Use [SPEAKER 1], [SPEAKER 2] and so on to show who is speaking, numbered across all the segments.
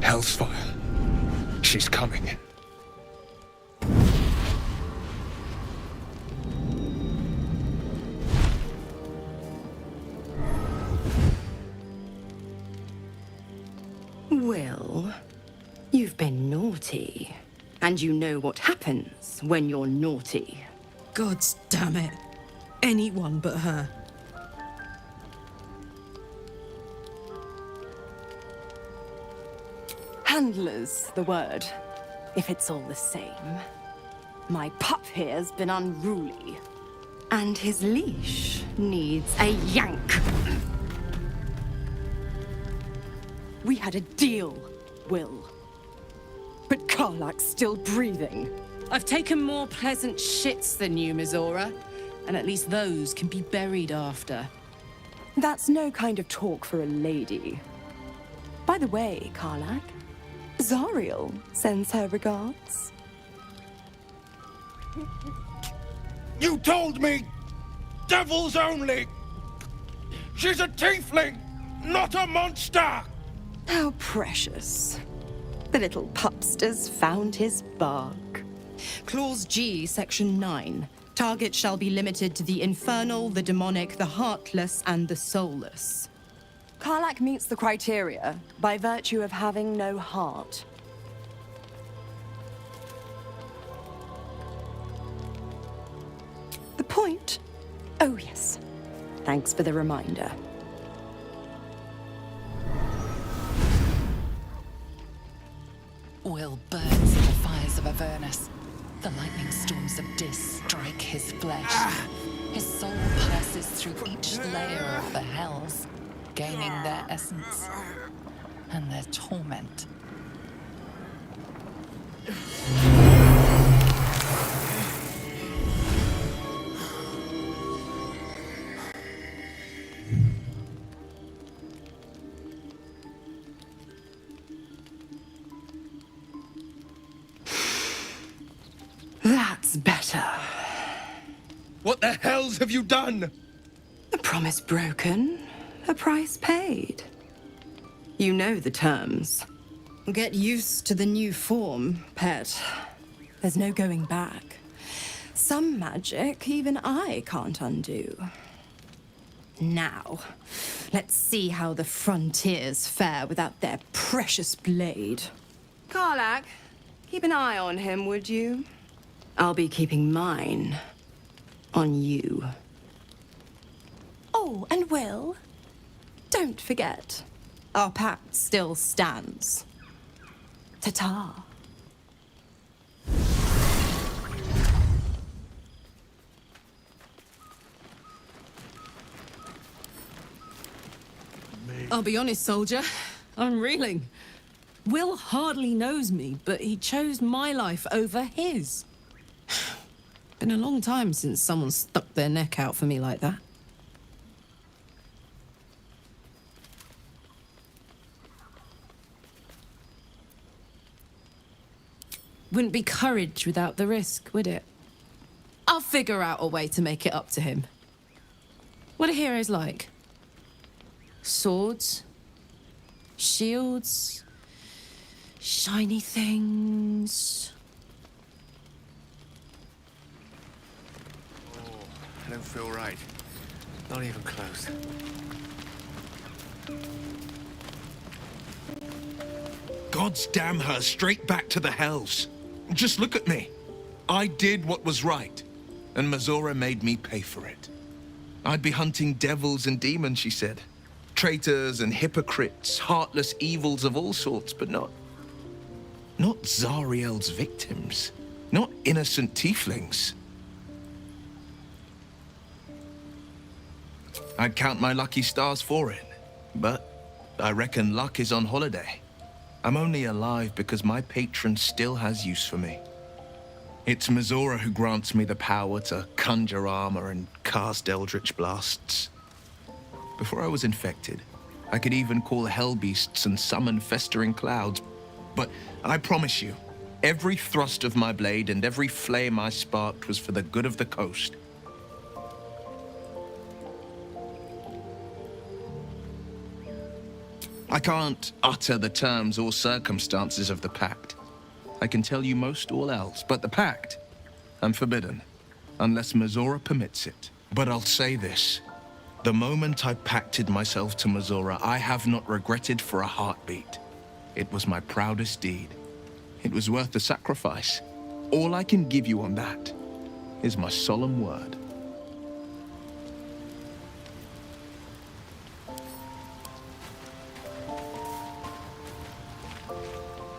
[SPEAKER 1] Hellsfire. She's coming.
[SPEAKER 2] Will, you've been naughty. And you know what happens when you're naughty.
[SPEAKER 3] Gods damn it. Anyone but her.
[SPEAKER 2] Handler's the word, if it's all the same. My pup here's been unruly. And his leash needs a yank. We had a deal, Will. But Karlak's still breathing.
[SPEAKER 3] I've taken more pleasant shits than you, Mizora. And at least those can be buried after.
[SPEAKER 2] That's no kind of talk for a lady. By the way, Karlak, Zariel sends her regards.
[SPEAKER 1] You told me! Devils only! She's a tiefling, not a monster!
[SPEAKER 2] How precious. The little pupster's found his bark. Clause G, Section 9. Target shall be limited to the infernal, the demonic, the heartless, and the soulless. Karlak meets the criteria by virtue of having no heart. The point? Oh, yes. Thanks for the reminder.
[SPEAKER 4] Will burns in the fires of Avernus. The lightning storms of Dis strike his flesh. His soul passes through each layer of the hells, gaining their essence and their torment.
[SPEAKER 2] That's better.
[SPEAKER 1] What the hells have you done?
[SPEAKER 2] A promise broken, a price paid. You know the terms. Get used to the new form, pet. There's no going back. Some magic even I can't undo. Now, let's see how the frontiers fare without their precious blade. Karlak, keep an eye on him, would you? I'll be keeping mine on you. Oh, and Will, don't forget, our pact still stands. Ta-ta.
[SPEAKER 3] I'll be honest, soldier. I'm reeling. Will hardly knows me, but he chose my life over his. Been a long time since someone stuck their neck out for me like that. Wouldn't be courage without the risk, would it? I'll figure out a way to make it up to him. What are heroes like? Swords? Shields? Shiny things?
[SPEAKER 1] I don't feel right. Not even close. Gods damn her, straight back to the hells. Just look at me. I did what was right, and Mizora made me pay for it. I'd be hunting devils and demons, she said. Traitors and hypocrites, heartless evils of all sorts, but not Zariel's victims. Not innocent tieflings. I'd count my lucky stars for it, but I reckon luck is on holiday. I'm only alive because my patron still has use for me. It's Mizora who grants me the power to conjure armor and cast eldritch blasts. Before I was infected, I could even call hell beasts and summon festering clouds. But I promise you, every thrust of my blade and every flame I sparked was for the good of the coast. I can't utter the terms or circumstances of the pact. I can tell you most all else, but the pact, I'm forbidden, unless Mizora permits it. But I'll say this. The moment I pacted myself to Mizora, I have not regretted for a heartbeat. It was my proudest deed. It was worth the sacrifice. All I can give you on that is my solemn word.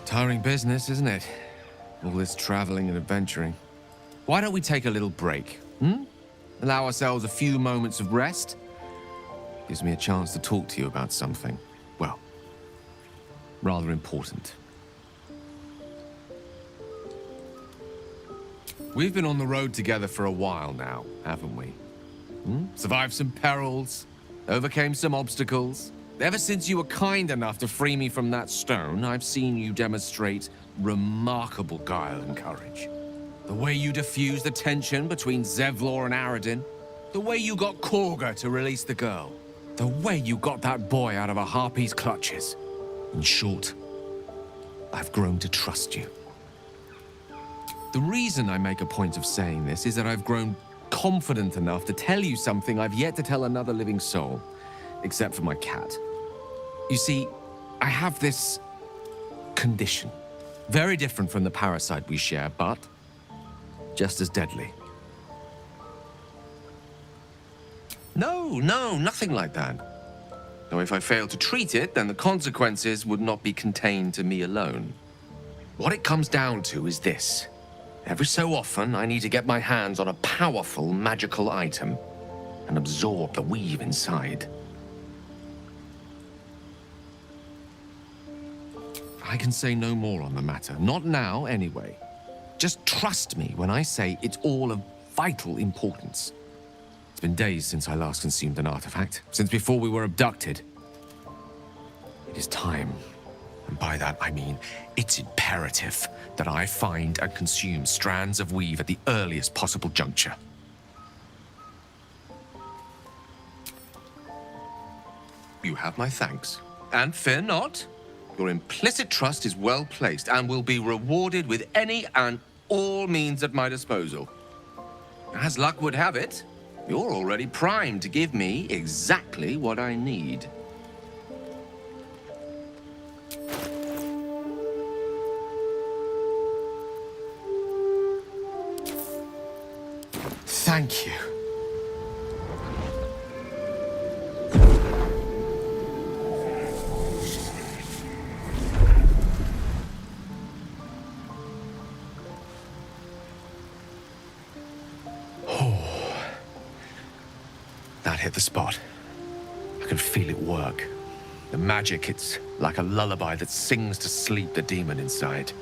[SPEAKER 5] Tiring business, isn't it? All this traveling and adventuring. Why don't we take a little break, Allow ourselves a few moments of rest? Gives me a chance to talk to you about something, well, rather important. We've been on the road together for a while now, haven't we? Survived some perils, overcame some obstacles. Ever since you were kind enough to free me from that stone, I've seen you demonstrate remarkable guile and courage. The way you diffused the tension between Zevlor and Aradin. The way you got Korga to release the girl. The way you got that boy out of a harpy's clutches. In short, I've grown to trust you. The reason I make a point of saying this is that I've grown confident enough to tell you something I've yet to tell another living soul, except for my cat. You see, I have this condition. Very different from the parasite we share, but just as deadly. No, nothing like that. Now, if I fail to treat it, then the consequences would not be contained to me alone. What it comes down to is this. Every so often, I need to get my hands on a powerful magical item and absorb the weave inside. I can say no more on the matter. Not now, anyway. Just trust me when I say it's all of vital importance. It's been days since I last consumed an artifact, since before we were abducted. It is time, and by that I mean it's imperative that I find and consume strands of weave at the earliest possible juncture. You have my thanks. And fear not. Your implicit trust is well placed and will be rewarded with any and all means at my disposal. As luck would have it, you're already primed to give me exactly what I need. Thank you. That hit the spot. I can feel it work. The magic, it's like a lullaby that sings to sleep the demon inside.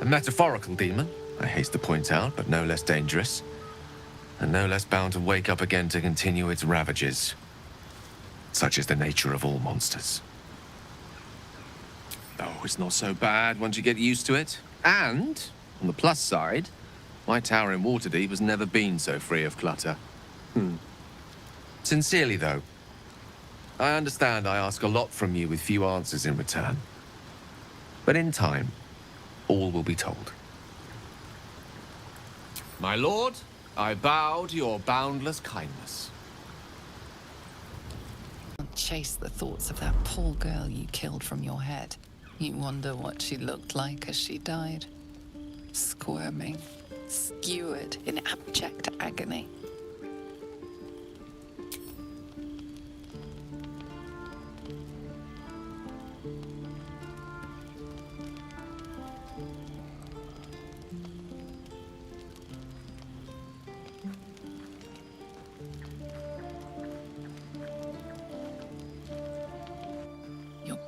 [SPEAKER 5] A metaphorical demon, I haste to point out, but no less dangerous. And no less bound to wake up again to continue its ravages. Such is the nature of all monsters. Oh, it's not so bad once you get used to it. And, on the plus side, my tower in Waterdeep has never been so free of clutter. Sincerely, though, I understand I ask a lot from you with few answers in return. But in time, all will be told. My lord, I bow to your boundless kindness.
[SPEAKER 4] Chase the thoughts of that poor girl you killed from your head. You wonder what she looked like as she died. Squirming, skewered in abject agony.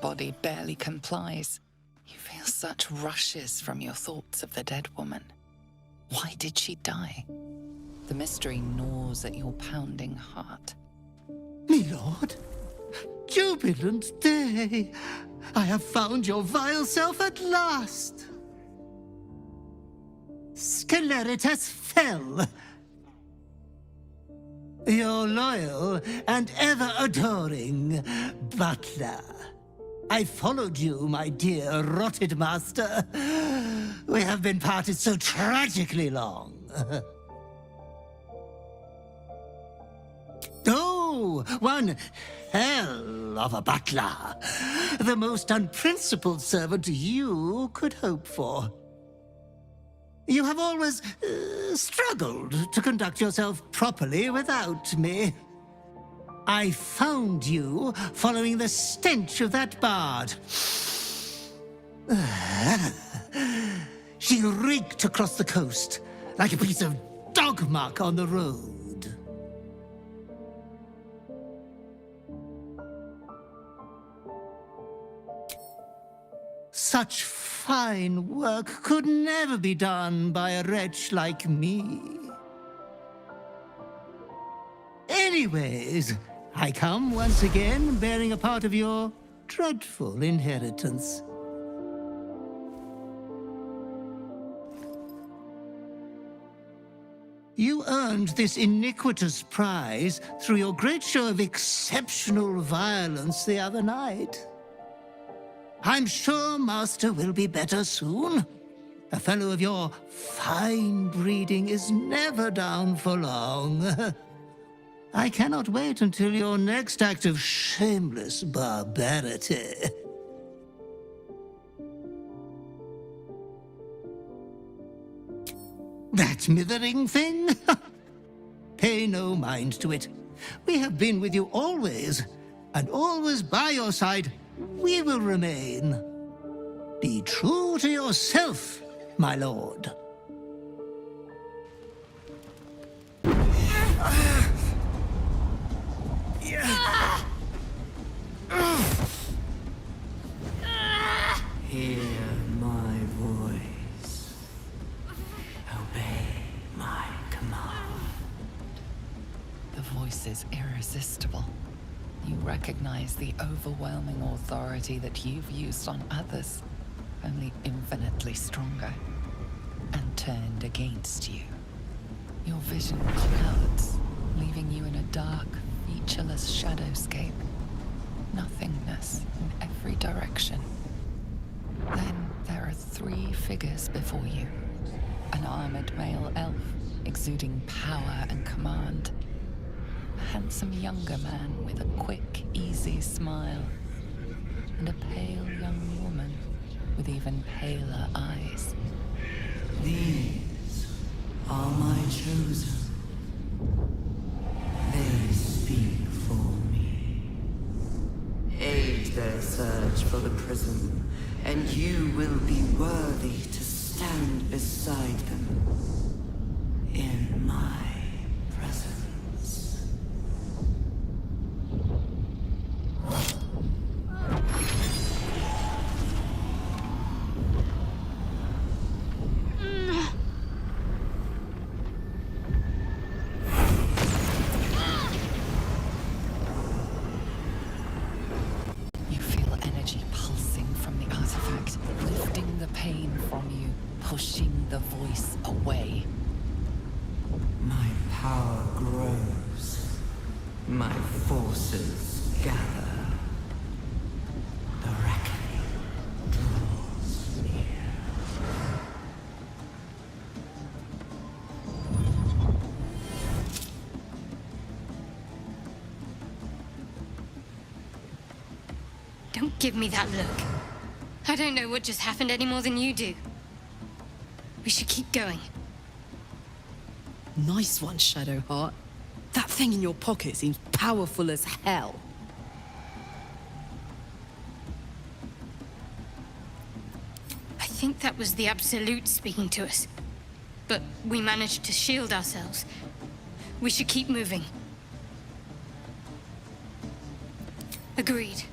[SPEAKER 4] Body barely complies. You feel such rushes from your thoughts of the dead woman. Why did she die? The mystery gnaws at your pounding heart.
[SPEAKER 6] Me lord, jubilant day! I have found your vile self at last! Sceleritas fell! Your loyal and ever-adoring butler. I followed you, my dear rotted master. We have been parted so tragically long. Oh, one hell of a butler. The most unprincipled servant you could hope for. You have always struggled to conduct yourself properly without me. I found you following the stench of that bard. She reeked across the coast like a piece of dog muck on the road. Such fine work could never be done by a wretch like me. Anyways, I come once again bearing a part of your dreadful inheritance. You earned this iniquitous prize through your great show of exceptional violence the other night. I'm sure Master will be better soon. A fellow of your fine breeding is never down for long. I cannot wait until your next act of shameless barbarity. That mithering thing? Pay no mind to it. We have been with you always, and always by your side we will remain. Be true to yourself, my lord.
[SPEAKER 7] Hear my voice. Obey my command.
[SPEAKER 4] The voice is irresistible. You recognize the overwhelming authority that you've used on others, only infinitely stronger, and turned against you. Your vision clouds, leaving you in a dark, featureless shadowscape. Nothingness in every direction. Then there are 3 figures before you. An armored male elf, exuding power and command. A handsome younger man with a quick, easy smile. And a pale young woman with even paler eyes.
[SPEAKER 7] These are my chosen. They speak for me. Aid their search for the prism, and you will be worthy to stand beside them in my presence.
[SPEAKER 4] You feel energy pulsing from the artifact, lifting the pain from you, pushing the voice away.
[SPEAKER 7] My power grows. My forces gather. The reckoning draws near.
[SPEAKER 8] Don't give me that look. I don't know what just happened any more than you do. We should keep going.
[SPEAKER 3] Nice one, Shadowheart. That thing in your pocket seems powerful as hell.
[SPEAKER 8] I think that was the Absolute speaking to us. But we managed to shield ourselves. We should keep moving. Agreed.